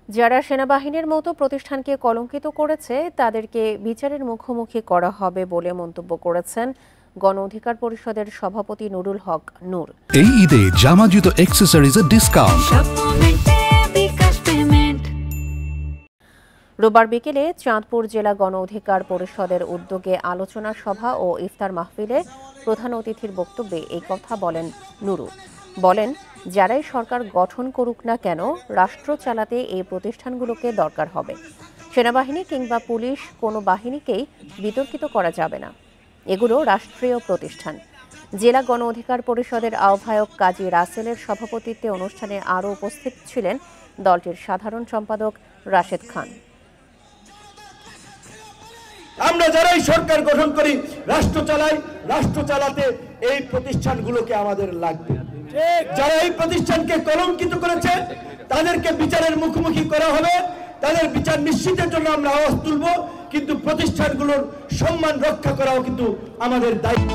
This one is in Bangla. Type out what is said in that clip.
যারা সেনাবাহিনীর মতো প্রতিষ্ঠানকে কলঙ্কিত করেছে তাদেরকে বিচারের মুখোমুখি করা হবে বলে মন্তব্য করেছেন গণ অধিকার পরিষদের সভাপতি নুরুল হক নূর। এই ঈদে জামা জুতো অ্যাকসেসরিজের ডিসকাউন্ট। রোববার বিকেলে চাঁদপুর জেলা গণ অধিকার পরিষদের উদ্যোগে আলোচনা সভা ও ইফতার মাহফিলে প্রধান অতিথির বক্তব্যে এই কথা বলেন নুরু। বলেন, যারাই সরকার গঠন করুক না কেন, রাষ্ট্র চালাতে এই প্রতিষ্ঠানগুলোকে দরকার হবে। সেনাবাহিনী কিংবা পুলিশ কোনো বাহিনীকেই বিতর্কিত করা যাবে না, এগুলো রাষ্ট্রীয় প্রতিষ্ঠান। জেলা গণ অধিকার পরিষদের আহ্বায়ক কাজী রাসেলের সভাপতিত্বে অনুষ্ঠানে আরও উপস্থিত ছিলেন দলটির সাধারণ সম্পাদক রাশেদ খান। আমরা যারাই সরকার গঠন করি, রাষ্ট্র চালাই, রাষ্ট্র চালাতে এই প্রতিষ্ঠানগুলোকে আমাদের লাগবে। যারা এই প্রতিষ্ঠানকে কলঙ্কিত করেছে তাদেরকে বিচারের মুখোমুখি করা হবে, তাদের বিচার নিশ্চিতের জন্য আমরা আওয়াজ তুলব, কিন্তু প্রতিষ্ঠানগুলোর সম্মান রক্ষা করাও কিন্তু আমাদের দায়িত্ব।